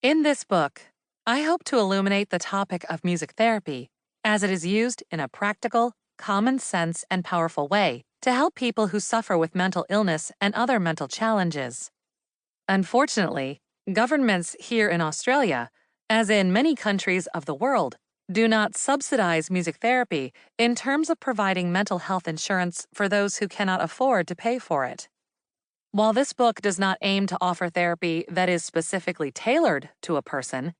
In this book, I hope to illuminate the topic of music therapy as it is used in a practical, common sense, and powerful way to help people who suffer with mental illness and other mental challenges. Unfortunately, governments here in Australia, as in many countries of the world, do not subsidize music therapy in terms of providing mental health insurance for those who cannot afford to pay for it. While this book does not aim to offer therapy that is specifically tailored to a person,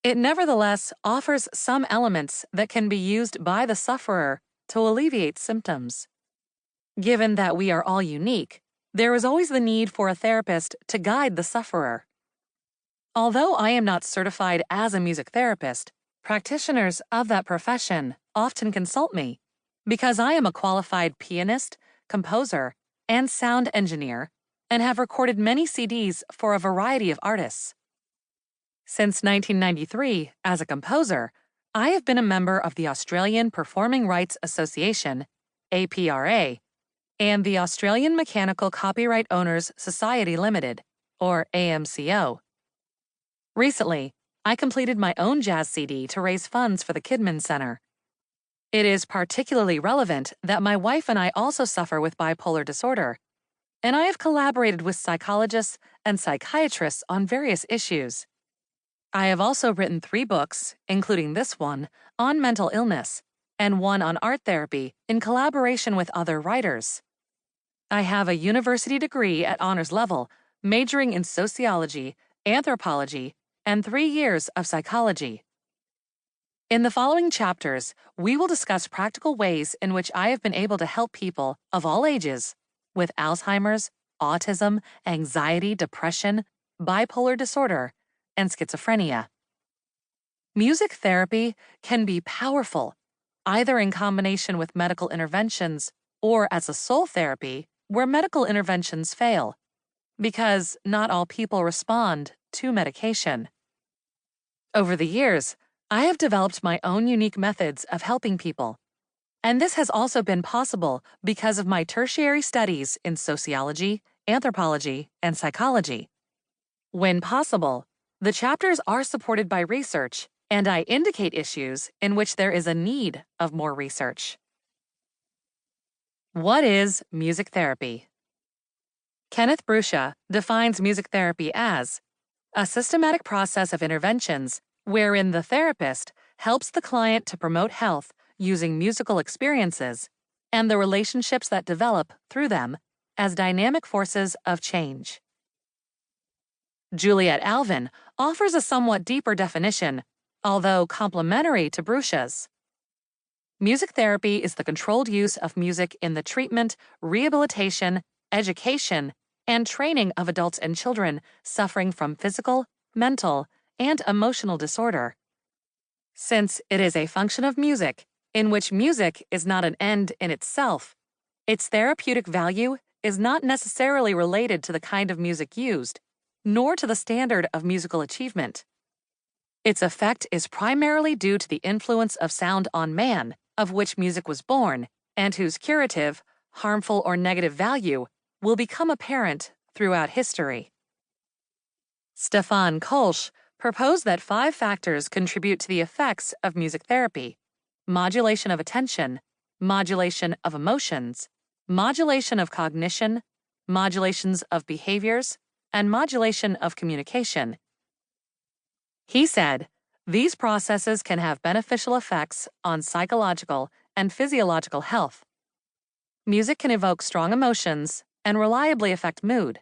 it nevertheless offers some elements that can be used by the sufferer to alleviate symptoms. Given that we are all unique, there is always the need for a therapist to guide the sufferer. Although I am not certified as a music therapist, practitioners of that profession often consult me because I am a qualified pianist, composer, and sound engineer and have recorded many CDs for a variety of artists. Since 1993, as a composer, I have been a member of the Australian Performing Rights Association, APRA, and the Australian Mechanical Copyright Owners Society Limited, or AMCO. Recently, I completed my own jazz CD to raise funds for the Kidman Center. It is particularly relevant that my wife and I also suffer with bipolar disorder, and I have collaborated with psychologists and psychiatrists on various issues. I have also written 3 books, including this one, on mental illness, and one on art therapy in collaboration with other writers. I have a university degree at honors level, majoring in sociology, anthropology, and 3 years of psychology. In the following chapters, we will discuss practical ways in which I have been able to help people of all ages with Alzheimer's, autism, anxiety, depression, bipolar disorder, and schizophrenia. Music therapy can be powerful, either in combination with medical interventions or as a sole therapy where medical interventions fail, because not all people respond to medication. Over the years, I have developed my own unique methods of helping people, and this has also been possible because of my tertiary studies in sociology, anthropology, and psychology. When possible, the chapters are supported by research, and I indicate issues in which there is a need of more research. What is music therapy? Kenneth Bruscia defines music therapy as a systematic process of interventions wherein the therapist helps the client to promote health using musical experiences and the relationships that develop through them as dynamic forces of change. Juliet Alvin offers a somewhat deeper definition, although complementary to Bruscia's. Music therapy is the controlled use of music in the treatment, rehabilitation, education, and training of adults and children suffering from physical, mental, and emotional disorder. Since it is a function of music, in which music is not an end in itself, its therapeutic value is not necessarily related to the kind of music used, nor to the standard of musical achievement. Its effect is primarily due to the influence of sound on man, of which music was born, and whose curative, harmful, or negative value will become apparent throughout history. Stefan Kolsch proposed that 5 factors contribute to the effects of music therapy: modulation of attention, modulation of emotions, modulation of cognition, modulations of behaviors, and modulation of communication. He said, these processes can have beneficial effects on psychological and physiological health. Music can evoke strong emotions and reliably affect mood.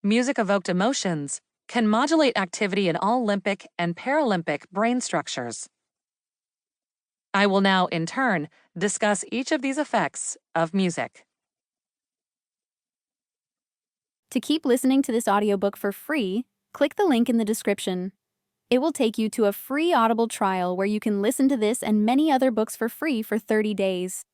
Music-evoked emotions can modulate activity in all limbic and paralympic brain structures. I will now, in turn, discuss each of these effects of music. To keep listening to this audiobook for free, click the link in the description. It will take you to a free Audible trial where you can listen to this and many other books for free for 30 days.